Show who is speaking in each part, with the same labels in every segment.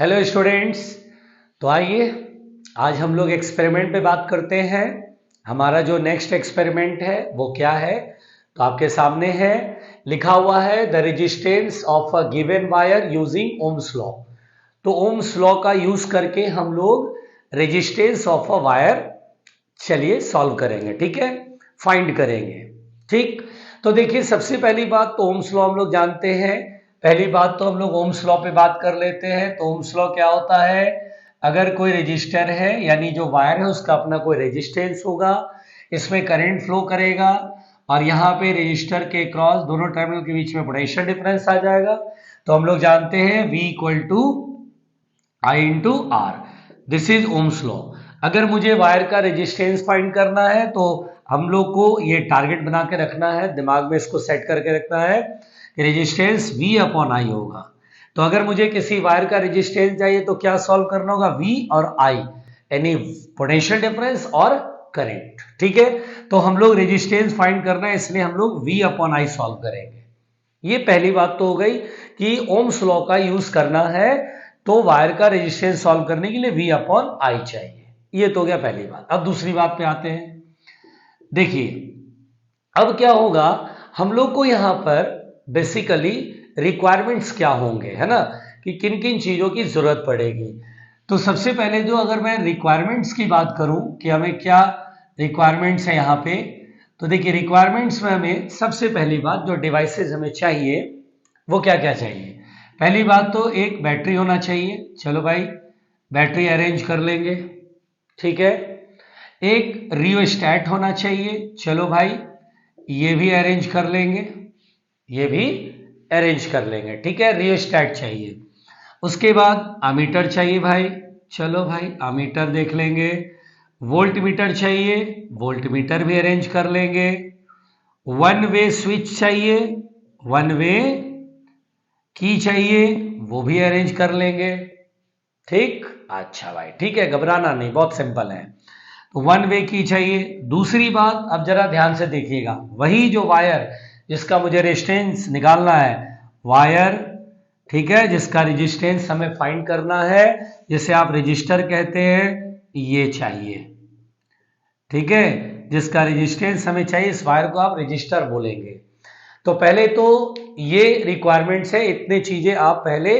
Speaker 1: Hello students. तो आइए आज हम लोग एक्सपेरिमेंट पे बात करते हैं। हमारा जो नेक्स्ट एक्सपेरिमेंट है वो क्या है, तो आपके सामने है, लिखा हुआ है the resistance of a given wire using Ohm's law. तो ओम्स लॉ का यूज करके हम लोग रेजिस्टेंस ऑफ अ वायर चलिए सॉल्व करेंगे, ठीक है, फाइंड करेंगे। ठीक, तो देखिए सबसे पहली बात तो ओम्स लॉ हम लोग जानते हैं। पहली बात तो हम लोग ओम्स लॉ पे बात कर लेते हैं। तो ओम्स लॉ क्या होता है, अगर कोई रेजिस्टर है यानी जो वायर है उसका अपना कोई रेजिस्टेंस होगा, इसमें करंट फ्लो करेगा और यहाँ पे रेजिस्टर के क्रॉस दोनों टर्मिनल के बीच में पोटेंशियल डिफरेंस आ जाएगा। तो हम लोग जानते हैं V equal to I into R, this is Ohm's law. अगर मुझे वायर का रेजिस्टेंस फाइंड करना है तो हम लोग को ये टारगेट बना के रखना है, दिमाग में इसको सेट करके रखना है कि रेजिस्टेंस V अपॉन आई होगा। तो अगर मुझे किसी वायर का रेजिस्टेंस चाहिए तो क्या सॉल्व करना होगा, V और I यानी पोटेंशियल डिफरेंस और करंट। ठीक है, तो हम लोग रेजिस्टेंस फाइंड करना है इसलिए हम लोग V अपॉन आई सॉल्व करेंगे। ये पहली बात तो हो गई कि ओम्स लॉ का यूज करना है तो वायर का रेजिस्टेंस सॉल्व करने के लिए V अपॉन आई चाहिए। ये तो हो गया पहली बात। अब दूसरी बात पे आते हैं। देखिए अब क्या होगा, हम लोग को यहां पर बेसिकली रिक्वायरमेंट्स क्या होंगे, है ना, कि किन किन चीजों की जरूरत पड़ेगी। तो सबसे पहले जो अगर मैं रिक्वायरमेंट्स की बात करूं कि हमें क्या रिक्वायरमेंट्स है यहां पे, तो देखिए रिक्वायरमेंट्स में हमें सबसे पहली बात जो डिवाइसेस हमें चाहिए वो क्या क्या चाहिए। पहली बात तो एक बैटरी होना चाहिए, चलो भाई बैटरी अरेंज कर लेंगे, ठीक है। एक रियोस्टैट होना चाहिए, चलो भाई ये भी अरेंज कर लेंगे, ये भी अरेंज कर लेंगे, ठीक है, रियोस्टैट चाहिए। उसके बाद अमीटर चाहिए भाई, चलो भाई अमीटर देख लेंगे। वोल्ट मीटर चाहिए, वोल्ट मीटर भी अरेंज कर लेंगे। वन वे स्विच चाहिए, वन वे की चाहिए, वो भी अरेंज कर लेंगे। ठीक, अच्छा भाई ठीक है, घबराना नहीं, बहुत सिंपल है। तो वन वे की चाहिए। दूसरी बात अब जरा ध्यान से देखिएगा, वही जो वायर जिसका मुझे रेजिस्टेंस निकालना है, वायर, ठीक है, जिसका रेजिस्टेंस हमें फाइंड करना है, जिसे आप रजिस्टर कहते हैं, ये चाहिए, ठीक है, जिसका रेजिस्टेंस हमें चाहिए, इस वायर को आप रजिस्टर बोलेंगे। तो पहले तो ये रिक्वायरमेंट्स है, इतनी चीजें आप पहले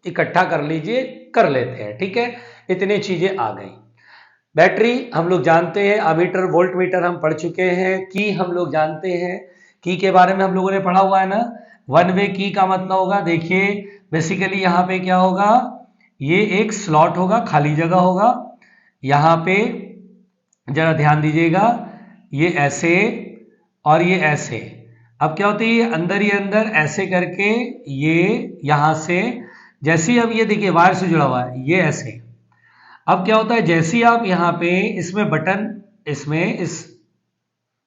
Speaker 1: इकट्ठा कर लीजिए, कर लेते हैं, ठीक है, इतनी चीजें आ गई। बैटरी हम लोग जानते हैं, अमीटर वोल्ट मीटर हम पढ़ चुके हैं, की हम लोग जानते हैं, की के बारे में हम लोगों ने पढ़ा हुआ है ना। वन वे की का मतलब होगा, देखिए बेसिकली यहाँ पे क्या होगा, ये एक स्लॉट होगा, खाली जगह होगा, यहाँ पे जरा ध्यान दीजिएगा, ये ऐसे और ये ऐसे। अब क्या होती है, ये अंदर ही अंदर ऐसे करके ये यहां से, जैसे ही अब ये देखिए वायर से जुड़ा हुआ है, ये ऐसे। अब क्या होता है, जैसे ही आप यहाँ पे इसमें बटन, इसमें इस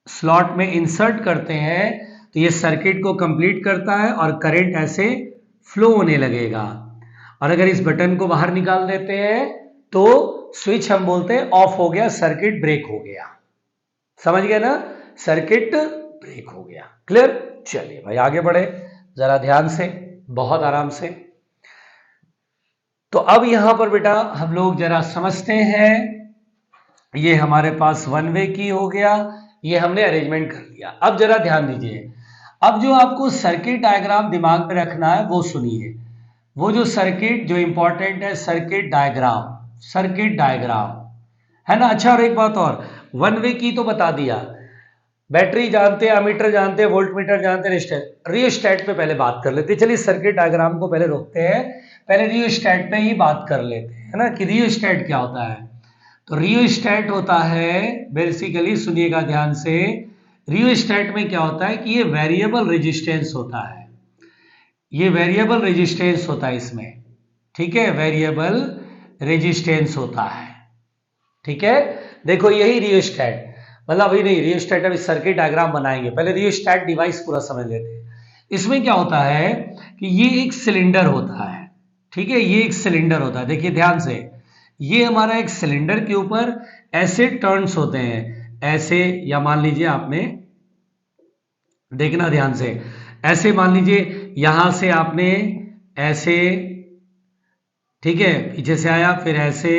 Speaker 1: स्लॉट में इंसर्ट करते हैं तो ये सर्किट को कंप्लीट करता है और करंट ऐसे फ्लो होने लगेगा। और अगर इस बटन को बाहर निकाल देते हैं तो स्विच हम बोलते हैं ऑफ हो गया, सर्किट ब्रेक हो गया। समझ गए ना, सर्किट ब्रेक हो गया। क्लियर, चलिए भाई आगे बढ़े जरा ध्यान से, बहुत आराम से। तो अब यहां पर बेटा हम लोग जरा समझते हैं, ये हमारे पास वन वे की हो गया, ये हमने अरेंजमेंट कर लिया। अब जरा ध्यान दीजिए, अब जो आपको सर्किट डायग्राम दिमाग में रखना है वो सुनिए, वो जो सर्किट जो इंपॉर्टेंट है, सर्किट डायग्राम, सर्किट डायग्राम, है ना। अच्छा और एक बात और, वन वे की तो बता दिया, बैटरी जानते हैं, अमीटर जानते हैं, वोल्ट मीटर जानते हैं, रियोस्टैट, रियोस्टैट पे पहले बात कर लेते हैं। चलिए सर्किट डायग्राम को पहले रोकते हैं, पहले रियोस्टैट पे ही बात कर लेते हैं, है ना, कि रियोस्टैट क्या होता है। तो रियोस्टैट होता है बेसिकली, सुनिएगा ध्यान से, रियोस्टैट में क्या होता है कि ये वेरिएबल रेजिस्टेंस होता है, ये वेरिएबल रेजिस्टेंस होता है इसमें, ठीक है, वेरिएबल रेजिस्टेंस होता है, ठीक है। देखो यही रियोस्टैट, मतलब अभी नहीं, रियोस्टैट अभी सर्किट डायग्राम बनाएंगे, पहले रियोस्टैट डिवाइस पूरा समझ लेते हैं। इसमें क्या होता है कि ये एक सिलेंडर होता है, ठीक है, ये एक सिलेंडर होता है, देखिए ध्यान से, ये हमारा एक सिलेंडर के ऊपर ऐसे टर्न्स होते हैं, ऐसे, या मान लीजिए आपने, देखना ध्यान से, ऐसे मान लीजिए यहां से आपने ऐसे ठीक है, पीछे से आया फिर ऐसे,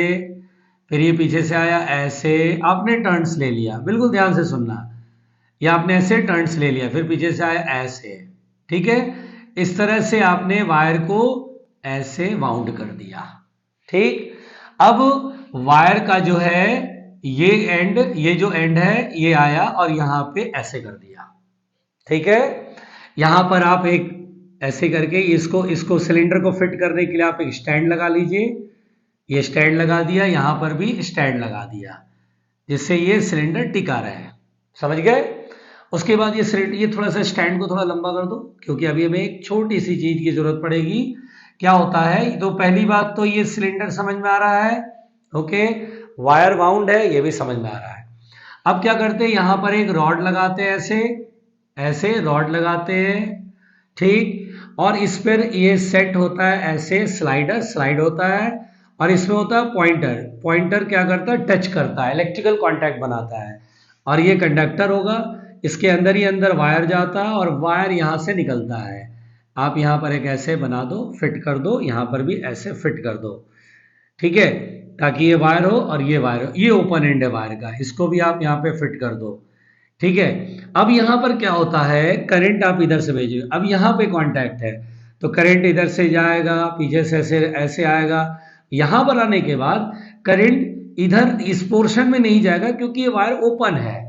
Speaker 1: फिर ये पीछे से आया ऐसे, आपने टर्न्स ले लिया, बिल्कुल ध्यान से सुनना, या आपने ऐसे टर्न्स ले लिया, फिर पीछे से आया ऐसे, ठीक है। इस तरह से आपने वायर को ऐसे वाउंड कर दिया, ठीक। अब वायर का जो है ये एंड, ये जो एंड है ये आया और यहां पे ऐसे कर दिया, ठीक है। यहां पर आप एक ऐसे करके इसको सिलेंडर को फिट करने के लिए आप एक स्टैंड लगा लीजिए, ये स्टैंड लगा दिया, यहां पर भी स्टैंड लगा दिया, जिससे ये सिलेंडर टिका रहे, समझ गए। उसके बाद ये सिलेंडर, ये थोड़ा सा स्टैंड को थोड़ा लंबा कर दो, क्योंकि अभी हमें एक छोटी सी चीज की जरूरत पड़ेगी। क्या होता है, तो पहली बात तो ये सिलेंडर समझ में आ रहा है, ओके, वायर वाउंड है, ये भी समझ में आ रहा है। अब क्या करते हैं, यहां पर एक रॉड लगाते हैं, ऐसे ऐसे रॉड लगाते हैं, ठीक। और इस पर ये सेट होता है ऐसे, स्लाइडर स्लाइड होता है, और इसमें होता है पॉइंटर, पॉइंटर क्या करता है, टच करता है, इलेक्ट्रिकल कांटेक्ट बनाता है, और ये कंडक्टर होगा, इसके अंदर ही अंदर वायर जाता है और वायर यहां से निकलता है। आप यहां पर एक ऐसे बना दो, फिट कर दो, यहां पर भी ऐसे फिट कर दो, ठीक है, ताकि ये वायर हो और ये वायर हो, ये ओपन एंड है वायर का, इसको भी आप यहाँ पे फिट कर दो, ठीक है। अब यहां पर क्या होता है, करंट आप इधर से भेजिए, अब यहां पे कांटेक्ट है, तो करंट इधर से जाएगा, पीछे से ऐसे ऐसे आएगा, यहां पर आने के बाद करंट इधर इस पोर्शन में नहीं जाएगा, क्योंकि ये वायर ओपन है,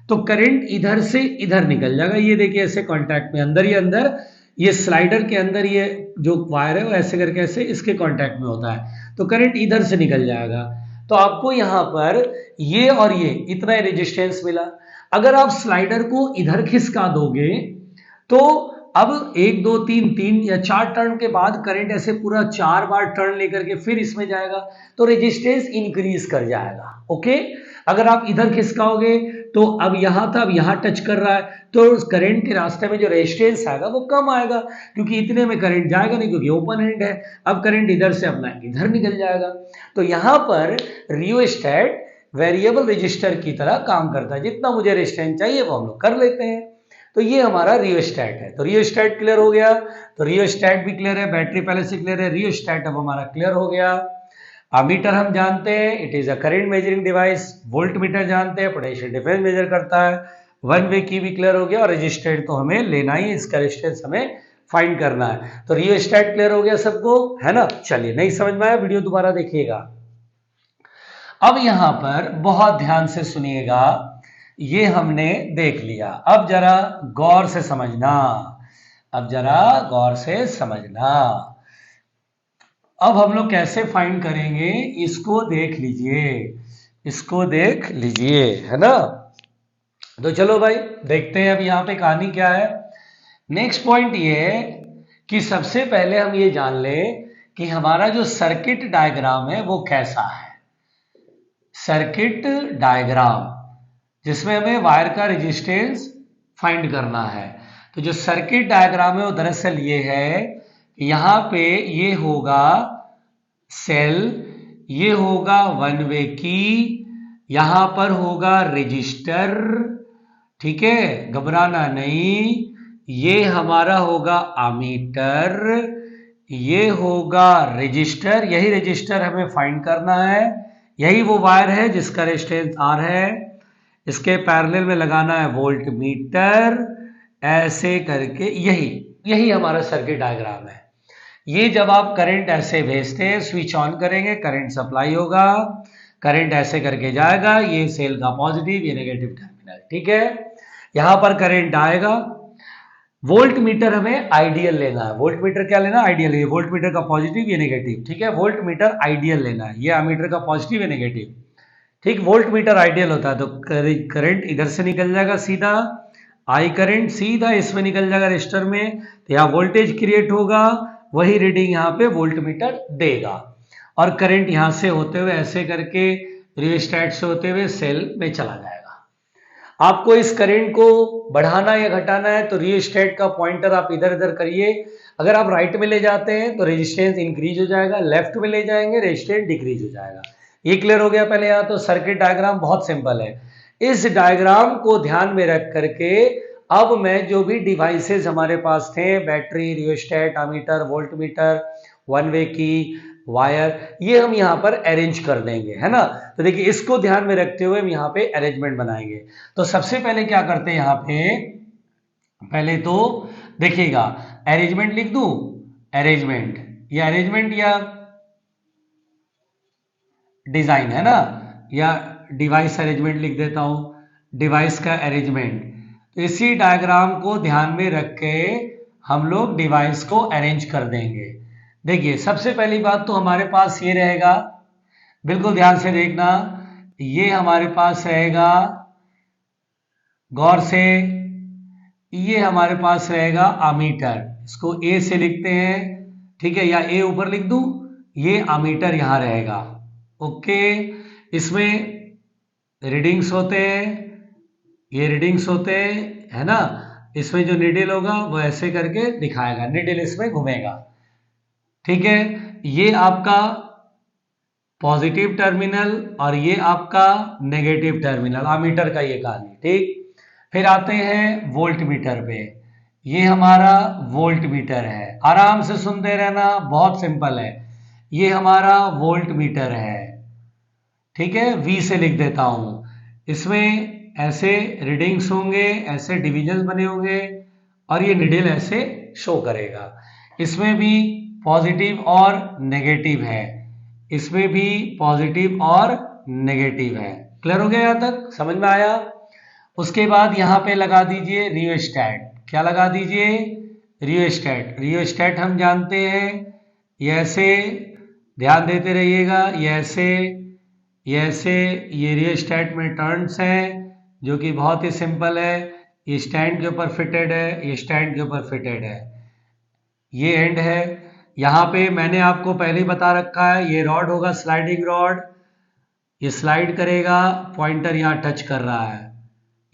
Speaker 1: तो करंट इधर से इधर निकल जाएगा। ये देखिए ऐसे कांटेक्ट में अंदर ही अंदर, ये स्लाइडर के अंदर ये जो वायर है वो ऐसे करके ऐसे इसके कांटेक्ट में होता है, तो करंट इधर से निकल जाएगा। तो आपको यहां पर ये और ये इतना रेजिस्टेंस मिला। अगर आप स्लाइडर को इधर खिसका दोगे तो अब एक दो तीन तीन या चार टर्न के बाद करंट ऐसे पूरा 4 बार टर्न लेकर के फिर इसमें जाएगा, तो रेजिस्टेंस इंक्रीज कर जाएगा, ओके। अगर आप इधर खिसकाओगे तो अब यहां था, अब यहां टच कर रहा है, तो उस करंट के रास्ते में जो रेजिस्टेंस आएगा वो कम आएगा, क्योंकि इतने में करंट जाएगा नहीं, क्योंकि ओपन एंड है। अब करंट इधर से अपना इधर निकल जाएगा। तो यहां पर रियोस्टेट वेरिएबल रजिस्टर की तरह काम करता है, जितना मुझे रेजिस्टेंस चाहिए वो हम लोग कर लेते हैं। तो ये हमारा रियोस्टेट है। तो रियोस्टेट क्लियर हो गया, तो रियोस्टेट भी क्लियर है, बैटरी पहले से क्लियर है, रियोस्टेट अब हमारा क्लियर हो गया। अमीटर हम जानते हैं, it is a current measuring device. Volt meter जानते हैं, पोटेंशियल डिफरेंस मेजर करता है। वन वे की भी क्लियर हो गया, और रजिस्टेंस तो हमें लेना ही, इसका रेजिस्टेंस हमें फाइंड करना है। तो रियोस्टेट क्लियर हो गया सबको, है ना। चलिए, नहीं समझ में आया वीडियो दोबारा देखिएगा। अब यहां पर बहुत ध्यान से सुनिएगा, ये हमने देख लिया, अब जरा गौर से समझना, अब जरा गौर से समझना। अब हम लोग कैसे फाइंड करेंगे, इसको देख लीजिए, इसको देख लीजिए, है ना। तो चलो भाई देखते हैं अब यहां पे कहानी क्या है। नेक्स्ट पॉइंट ये है कि सबसे पहले हम ये जान लें कि हमारा जो सर्किट डायग्राम है वो कैसा है। सर्किट डायग्राम जिसमें हमें वायर का रेजिस्टेंस फाइंड करना है। तो जो सर्किट डायग्राम है वो दरअसल ये है, यहां पे ये होगा सेल, ये होगा वन वे की, यहां पर होगा रजिस्टर, ठीक है, घबराना नहीं। ये हमारा होगा अमीटर, ये होगा रजिस्टर, यही रजिस्टर हमें फाइंड करना है। यही वो वायर है जिसका रेजिस्टेंस आर है, इसके पैरेलल में लगाना है वोल्ट मीटर, ऐसे करके यही हमारा सर्किट डायग्राम है। ये जब आप करंट ऐसे भेजते हैं, स्विच ऑन करेंगे, करंट सप्लाई होगा, करंट ऐसे करके जाएगा, ये सेल का पॉजिटिव, ये नेगेटिव टर्मिनल, ठीक है। यहां पर करंट आएगा, वोल्ट मीटर हमें आइडियल लेना है। वोल्ट मीटर क्या लेना, आइडियल, ये वोल्ट मीटर का पॉजिटिव, ये नेगेटिव, ठीक है। वोल्ट मीटर आइडियल लेना है, ये अमीटर का पॉजिटिव, ये नेगेटिव, ठीक। वोल्ट मीटर आइडियल होता है, तो करंट इधर से निकल जाएगा सीधा, आई करंट सीधा इसमें निकल जाएगा रजिस्टर में, तो यहाँ वोल्टेज क्रिएट होगा, वही रीडिंग यहाँ पे वोल्ट मीटर देगा, और करंट यहां से होते हुए ऐसे करके रियोस्टेट से होते हुए सेल में चला जाएगा। आपको इस करंट को बढ़ाना या घटाना है तो रियोस्टेट का पॉइंटर आप इधर इधर करिए। अगर आप राइट में ले जाते हैं तो रेजिस्टेंस इंक्रीज हो जाएगा, लेफ्ट में ले जाएंगे रेजिस्टेंस डिक्रीज हो जाएगा। ये क्लियर हो गया पहले यहाँ। तो सर्किट डायग्राम बहुत सिंपल है। इस डायग्राम को ध्यान में रख करके अब मैं जो भी डिवाइसेस हमारे पास थे, battery, rheostat, ammeter, volt meter, one way की, वायर, ये हम यहाँ पर अरेंज कर देंगे, है ना। तो देखिए इसको ध्यान में रखते हुए हम यहाँ पे अरेंजमेंट बनाएंगे। तो सबसे पहले क्या करते हैं यहाँ पे, पहले तो देखिएगा अरेंजमेंट लिख दूं, अरेंजमेंट, या अरेंजमेंट या डिजाइन, है ना, या डिवाइस अरेंजमेंट लिख देता हूं, डिवाइस का अरेंजमेंट। तो इसी डायग्राम को ध्यान में रख के हम लोग डिवाइस को अरेंज कर देंगे। देखिए सबसे पहली बात तो हमारे पास ये रहेगा, बिल्कुल ध्यान से देखना, ये हमारे पास रहेगा, गौर से, ये हमारे पास रहेगा अमीटर, इसको ए से लिखते हैं, ठीक है, या ए ऊपर लिख दूं, ये अमीटर यहां रहेगा। ओके, इसमें रीडिंग्स होते हैं, ये रीडिंग्स होते हैं, है ना। इसमें जो निडल होगा वो ऐसे करके दिखाएगा, निडल इसमें घूमेगा, ठीक है। ये आपका पॉजिटिव टर्मिनल और ये आपका नेगेटिव टर्मिनल, अमीटर का ये कहानी, ठीक। फिर आते हैं वोल्ट मीटर पे, ये हमारा वोल्ट मीटर है, आराम से सुनते रहना, बहुत सिंपल है, ये हमारा वोल्ट मीटर है, ठीक है, V से लिख देता हूं। इसमें ऐसे रीडिंग्स होंगे, ऐसे डिविजन बने होंगे और ये निडल ऐसे शो करेगा। इसमें भी पॉजिटिव और नेगेटिव है, इसमें भी पॉजिटिव और नेगेटिव है। क्लियर हो गया, यहां तक समझ में आया। उसके बाद यहां पे लगा दीजिए रियोस्टैट, क्या लगा दीजिए, रियोस्टैट। रियोस्टैट हम जानते हैं, ये ऐसे ध्यान देते रहिएगा, ये ऐसे, ये ऐसे, ये रियोस्टैट में टर्न्स हैं जो कि बहुत ही सिंपल है, ये स्टैंड के ऊपर फिटेड है, ये स्टैंड के ऊपर फिटेड है, ये एंड है। यहाँ पे मैंने आपको पहले ही बता रखा है, ये रॉड होगा स्लाइडिंग रॉड, ये स्लाइड करेगा, पॉइंटर यहाँ टच कर रहा है,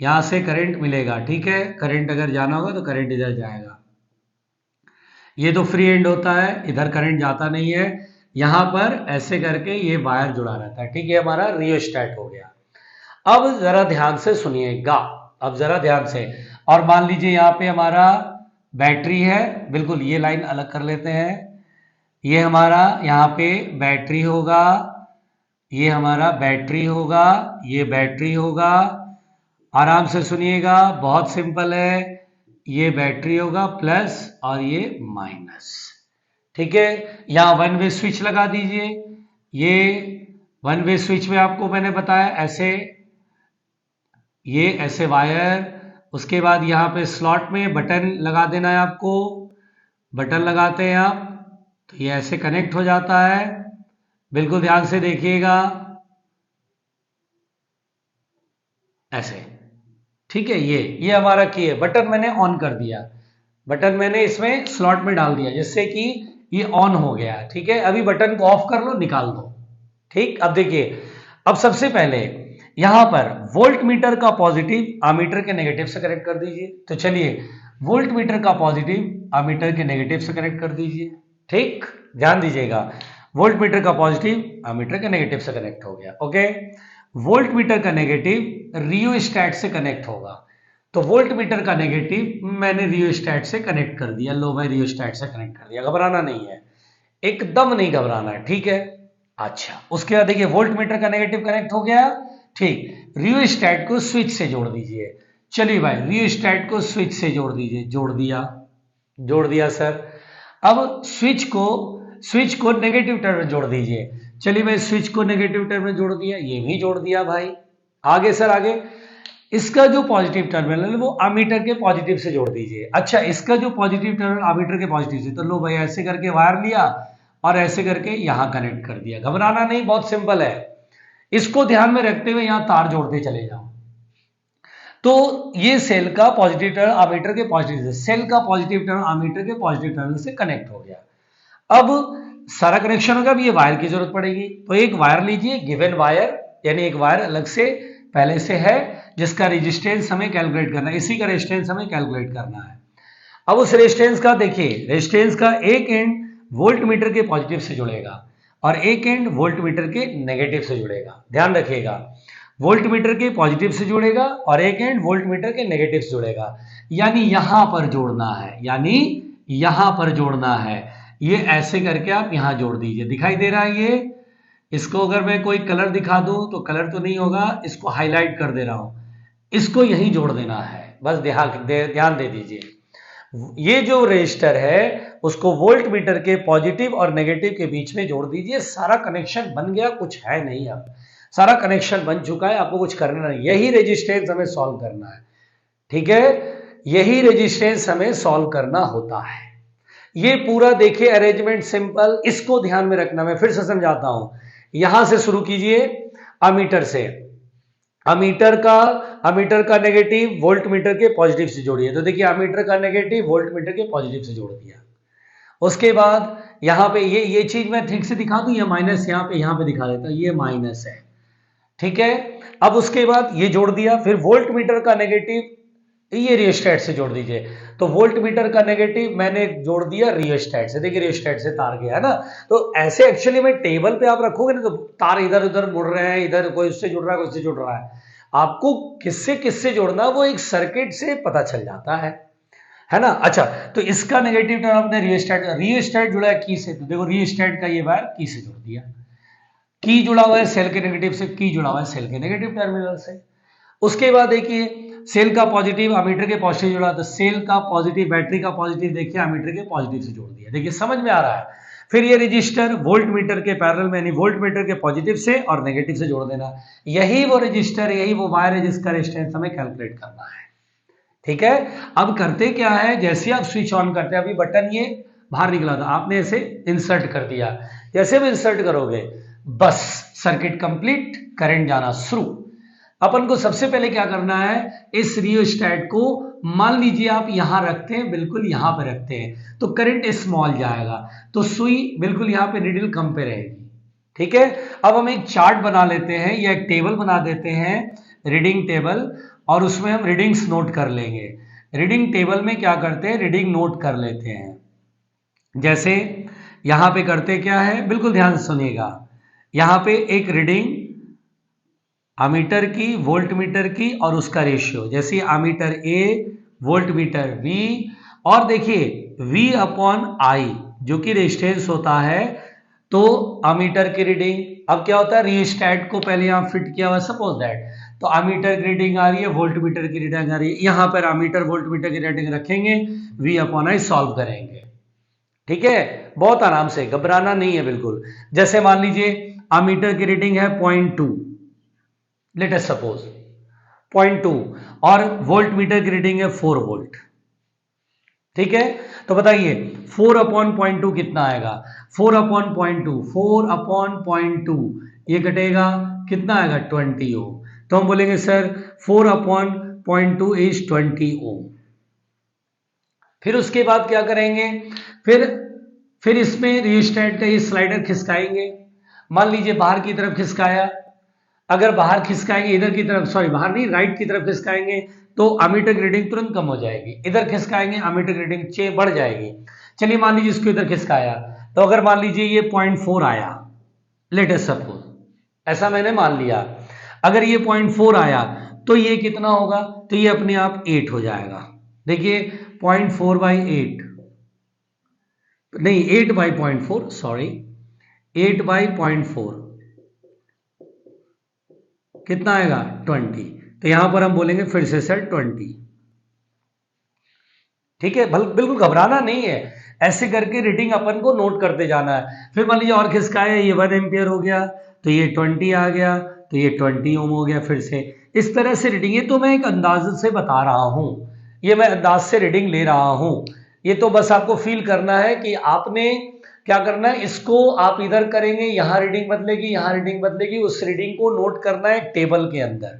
Speaker 1: यहाँ से करंट मिलेगा, ठीक है, करंट अगर जाना होगा तो करंट इधर जाएगा। ये तो फ्री एंड होता है, इधर करंट जाता नहीं है, यहाँ पर ऐसे करके ये वायर जुड़ा रहता है, ठीक है, हमारा रियोस्टैट हो गया। अब जरा ध्यान से सुनिएगा, अब जरा ध्यान से, और मान लीजिए यहाँ पे हमारा बैटरी है, बिल्कुल ये लाइन अलग कर लेते हैं, ये हमारा यहाँ पे बैटरी होगा, ये हमारा बैटरी होगा, ये बैटरी होगा, आराम से सुनिएगा, बहुत सिंपल है, ये बैटरी होगा प्लस और ये माइनस, ठीक है। यहां वन वे स्विच लगा दीजिए, ये वन वे स्विच में आपको मैंने बताया ऐसे, ये ऐसे वायर, उसके बाद यहाँ पे स्लॉट में बटन लगा देना है आपको, बटन लगाते हैं आप तो ये ऐसे कनेक्ट हो जाता है, बिल्कुल ध्यान से देखिएगा, ऐसे, ठीक है। ये हमारा की है, बटन मैंने ऑन कर दिया, बटन मैंने इसमें स्लॉट में डाल दिया जिससे कि ये ऑन हो गया, ठीक है। अभी बटन को ऑफ कर लो, निकाल दो, ठीक। अब देखिए, अब सबसे पहले यहां पर वोल्ट मीटर का पॉजिटिव अमीटर के नेगेटिव से कनेक्ट कर दीजिए। तो चलिए वोल्ट मीटर का पॉजिटिव अमीटर के नेगेटिव से कनेक्ट कर दीजिए, ठीक, ध्यान दीजिएगा, वोल्ट मीटर का पॉजिटिव अमीटर के नेगेटिव से कनेक्ट हो गया, ओके। वोल्ट मीटर का नेगेटिव रियोस्टैट से कनेक्ट होगा, तो वोल्ट मीटर का नेगेटिव मैंने रियोस्टैट से कनेक्ट कर दिया, लो भाई रियोस्टैट से कनेक्ट कर दिया, घबराना नहीं है, एकदम नहीं घबराना है, ठीक है। अच्छा, उसके बाद देखिए वोल्ट मीटर का नेगेटिव कनेक्ट हो गया, ठीक, रियोस्टैट को स्विच से जोड़ दीजिए। चलिए भाई रियोस्टैट को स्विच से जोड़ दीजिए, जोड़ दिया सर। अब स्विच को नेगेटिव टर्मिनल जोड़ दीजिए। चलिए भाई स्विच को नेगेटिव टर्मिनल जोड़ दिया, ये भी जोड़ दिया भाई। आगे सर आगे, इसका जो पॉजिटिव टर्मिनल है वो अमीटर के पॉजिटिव से जोड़ दीजिए। अच्छा, इसका जो पॉजिटिव टर्मिनल अमीटर के पॉजिटिव से, तो लो भाई ऐसे करके वायर लिया और ऐसे करके यहां कनेक्ट कर दिया, घबराना नहीं, बहुत सिंपल है। इसको ध्यान में रखते हुए यहां तार जोड़ते चले जाओ। तो ये सेल का पॉजिटिव टर्मिनल अमीटर के पॉजिटिव से, सेल का पॉजिटिव टर्मिनल अमीटर के पॉजिटिव टर्मिनल से कनेक्ट हो गया। अब सारा कनेक्शन होगा, अब ये वायर की जरूरत पड़ेगी, तो एक वायर लीजिए, गिवन वायर, यानी एक वायर अलग से पहले से है जिसका रेजिस्टेंस हमें कैलकुलेट करना है, इसी का रेजिस्टेंस हमें कैलकुलेट करना है। अब उस रेजिस्टेंस का देखिए, रेजिस्टेंस का एक एंड वोल्ट मीटर के पॉजिटिव से जुड़ेगा और एक एंड वोल्ट मीटर के नेगेटिव से जुड़ेगा, ध्यान रखिएगा, वोल्ट मीटर के पॉजिटिव से जुड़ेगा और एक एंड वोल्ट मीटर के नेगेटिव से जुड़ेगा, यानी यहां पर जोड़ना है, यानी यहां पर जोड़ना है। ये ऐसे करके आप यहां जोड़ दीजिए। दिखाई दे रहा है ये? इसको अगर मैं कोई कलर दिखा दूं तो कलर तो नहीं होगा, इसको हाईलाइट कर दे रहा हूं, इसको यहीं जोड़ देना है, बस ध्यान दे दीजिए। ये जो रजिस्टर है उसको वोल्ट मीटर के पॉजिटिव और नेगेटिव के बीच में जोड़ दीजिए। सारा कनेक्शन बन गया, कुछ है नहीं, अब सारा कनेक्शन बन चुका है, आपको कुछ करना नहीं, यही रेजिस्टेंस हमें सॉल्व करना है। ठीक है, यही रेजिस्टेंस हमें सॉल्व करना होता है। ये पूरा देखिए अरेंजमेंट सिंपल, इसको ध्यान में रखना। मैं फिर से समझाता हूं, यहां से शुरू कीजिए, अमीटर से, अमीटर का नेगेटिव वोल्ट मीटर के पॉजिटिव से जोड़िए। तो देखिए अमीटर का नेगेटिव वोल्ट मीटर के पॉजिटिव से जोड़ दिया। उसके बाद यहां पे ये चीज मैं ठीक से दिखा दूं, ये माइनस यहां पे दिखा देता हूं, ये माइनस है। ठीक है, अब उसके बाद ये जोड़ दिया, फिर वोल्ट मीटर का नेगेटिव ये रियोस्टेट से जोड़ दीजिए। तो वोल्ट मीटर का नेगेटिव मैंने जोड़ दिया रियोस्टेट से, देखिए रियोस्टेट से तार गया है ना। तो ऐसे एक्चुअली में टेबल पे आप रखोगे ना तो तार इधर उधर मुड़ रहे हैं, इधर कोई उससे जुड़ रहा है, कोई उससे जुड़ रहा है, आपको किससे किससे जोड़ना वो एक सर्किट से पता चल जाता है ना। अच्छा, तो इसका नेगेटिव टर्म आपने रियोस्टेट जुड़ा है की से, तो देखो रियोस्टेट का ये वायर की से जोड़ दिया, की जुड़ा हुआ है सेल के नेगेटिव से, की जुड़ा हुआ है सेल के नेगेटिव टर्मिनल से। उसके बाद देखिए सेल का पॉजिटिव अमीटर के पॉजिटिव जुड़ा, तो सेल का पॉजिटिव बैटरी का पॉजिटिव देखिए अमीटर के पॉजिटिव से जोड़ दिया। देखिए समझ में आ रहा है। फिर ये रजिस्टर वोल्ट मीटर के पैरेलल में, यानी वोल्ट मीटर के पॉजिटिव से और नेगेटिव से जोड़ देना। यही वो रजिस्टर, यही वो वायर है जिसका रेजिस्टेंस हमें कैलकुलेट करना है। ठीक है, अब करते क्या है, जैसे आप स्विच ऑन करते हैं, अभी बटन ये बाहर निकला था, आपने इसे इंसर्ट कर दिया, जैसे भी इंसर्ट करोगे बस सर्किट कंप्लीट, करंट जाना शुरू। अपन को सबसे पहले क्या करना है, इस रियोस्टेट को मान लीजिए आप यहां रखते हैं, बिल्कुल यहां पे रखते हैं, तो करंट स्मॉल जाएगा, तो सुई बिल्कुल यहां पे नीडल कम पे रहेगी। ठीक है, अब हम एक चार्ट बना लेते हैं या एक टेबल बना देते हैं, रीडिंग टेबल, और उसमें हम रीडिंग्स नोट कर लेंगे। रीडिंग टेबल में क्या करते हैं, रीडिंग नोट कर लेते हैं। जैसे यहां पे करते क्या है, बिल्कुल ध्यान से सुनिएगा, यहां पे एक रीडिंग अमीटर की, वोल्ट मीटर की और उसका रेशियो, जैसे ammeter A, voltmeter V, और देखिए V अपॉन आई जो कि रेजिस्टेंस होता है, तो अमीटर की रीडिंग, अब क्या होता है रियोस्टेट को पहले यहां फिट किया हुआ, सपोज दैट, तो अमीटर की रीडिंग आ रही है, वोल्ट मीटर की रीडिंग आ रही है, यहां पर अमीटर वोल्ट मीटर की रीडिंग रखेंगे, V अपॉन आई सॉल्व करेंगे। ठीक है, बहुत आराम से, घबराना नहीं है बिल्कुल। जैसे मान लीजिए अमीटर की रीडिंग है 0.2, लेट अस सपोज 0.2, और वोल्ट मीटर की रीडिंग है 4 वोल्ट। ठीक है, तो बताइए 4 अपॉन 0.2 कितना आएगा, 4 अपॉन 0.2, 4 अपॉन 0.2 ये कटेगा, कितना आएगा 20 ओम। तो हम बोलेंगे सर 4 अपॉन 0.2 इज 20 ओम। फिर उसके बाद क्या करेंगे, फिर इसमें रियोस्टेट का ये स्लाइडर खिसकाएंगे, मान लीजिए बाहर की तरफ खिसकाया, अगर बाहर खिसकाएंगे इधर की तरफ, सॉरी बाहर नहीं, राइट की तरफ खिसकाएंगे तो अमीटर की रीडिंग तुरंत कम हो जाएगी, इधर खिसकाएंगे अमीटर की रीडिंग बढ़ जाएगी। चलिए मान लीजिए इसको इधर खिसकाया, तो अगर मान लीजिए ये 0.4 आया, लेट अस सपोज, ऐसा मैंने मान लिया, अगर ये 0.4 आया तो ये कितना होगा, तो ये अपने आप 8 हो जाएगा। देखिए 0.4/8 नहीं, 8/0.4, सॉरी 8/0.4 कितना आएगा 20। तो यहां पर हम बोलेंगे फिर से सर 20। ठीक है, बिल्कुल घबराना नहीं है, ऐसे करके रीडिंग अपन को नोट करते जाना है। फिर मान लीजिए और खिसकाया, ये 1 एम्पियर हो गया, तो ये 20 आ गया, तो ये 20 ओम हो गया। फिर से इस तरह से रीडिंग, ये तो मैं एक अंदाज से बता रहा हूं, ये मैं अंदाज से रीडिंग ले रहा हूं, ये तो बस आपको फील करना है कि आपने क्या करना है, इसको आप इधर करेंगे, यहां रीडिंग बदलेगी, यहां रीडिंग बदलेगी, उस रीडिंग को नोट करना है टेबल के अंदर।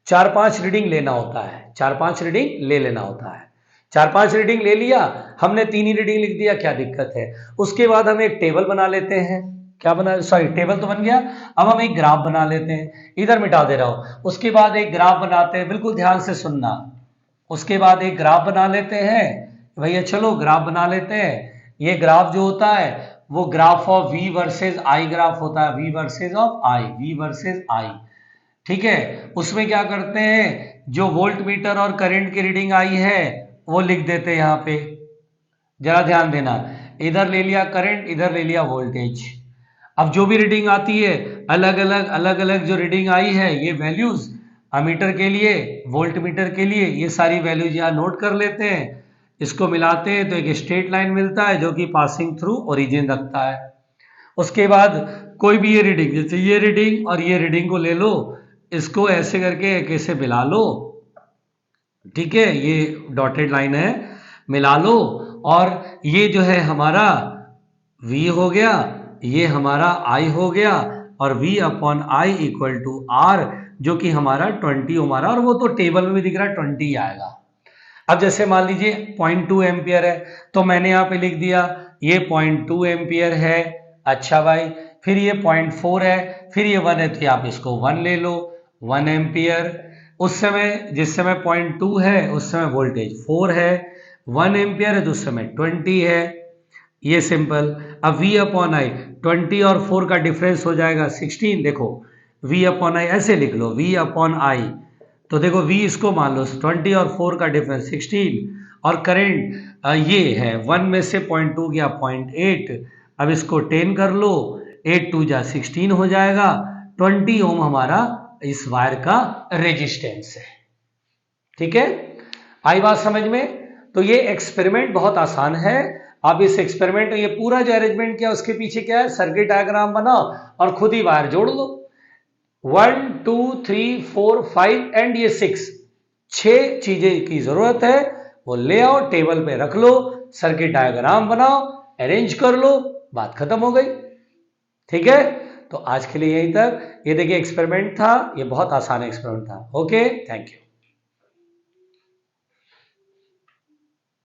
Speaker 1: 4-5 रीडिंग लेना होता है, 4-5 रीडिंग ले लेना होता है। 4-5 रीडिंग ले लिया हमने, 3 ही रीडिंग लिख दिया, क्या दिक्कत है। उसके बाद हम एक टेबल बना लेते हैं, क्या बना, सॉरी टेबल तो बन गया, अब हम एक ग्राफ बना लेते हैं, इधर मिटा दे रहा हूं। उसके बाद एक ग्राफ बनाते हैं, बिल्कुल ध्यान से सुनना, उसके बाद एक ग्राफ बना लेते हैं भैया, चलो ग्राफ बना लेते हैं। ये ग्राफ जो होता है वो graph of V versus I graph होता है, V versus of I, V versus I। ठीक है, उसमें क्या करते हैं, जो वोल्ट मीटर और करंट की रीडिंग आई है वो लिख देते हैं यहां पे, जरा ध्यान देना, इधर ले लिया करंट, इधर ले लिया वोल्टेज। अब जो भी रीडिंग आती है, अलग अलग जो रीडिंग आई है, ये वैल्यूज अमीटर के लिए, वोल्ट मीटर के लिए, ये सारी वैल्यूज यहाँ नोट कर लेते हैं। इसको मिलाते हैं तो एक स्ट्रेट लाइन मिलता है जो कि पासिंग थ्रू ओरिजिन रखता है। उसके बाद कोई भी ये रीडिंग, जैसे ये रीडिंग और ये रीडिंग को ले लो, इसको ऐसे करके एक ऐसे मिला लो, ठीक है, ये डॉटेड लाइन है, मिला लो, और ये जो है हमारा V हो गया, ये हमारा I हो गया, और V upon I equal to R, जो कि हमारा 20 हमारा, और वो तो टेबल में भी दिख रहा है 20 आएगा। अब जैसे मान लीजिए 0.2 एम्पियर है, तो मैंने यहाँ पे लिख दिया ये 0.2 एम्पियर है। अच्छा भाई, फिर ये 0.4 है, फिर ये 1 है, तो आप इसको 1 ले लो, 1 एम्पियर। उस समय जिस समय 0.2 है उस समय वोल्टेज 4 है, 1 एम्पियर है तो उस समय 20 है, ये सिंपल। अब V अपॉन आई, 20 और 4 का डिफरेंस हो जाएगा 16। देखो V अपॉन आई ऐसे लिख लो, V अपॉन आई, तो देखो V इसको मान लो 20 और 4 का डिफरेंस 16, और करंट ये है 1 में से 0.2 गया 0.8, अब इसको 10 कर लो, 8 2 जा 16 हो जाएगा। 20 ओम हमारा इस वायर का रेजिस्टेंस है। ठीक है, आई बात समझ में? तो ये एक्सपेरिमेंट बहुत आसान है। आप इस एक्सपेरिमेंट में ये पूरा जो अरेंजमेंट किया उसके पीछे क्या है, सर्किट डायग्राम बनाओ और खुद ही वायर जोड़ लो। 1 2 3 4 5 एंड ये 6 चीजें की जरूरत है, वो ले आओ, टेबल पे रख लो, सर्किट डायग्राम बनाओ, अरेंज कर लो, बात खत्म हो गई। ठीक है, तो आज के लिए यहीं तक। ये देखिए एक्सपेरिमेंट था, ये बहुत आसान एक्सपेरिमेंट था। Okay, thank you.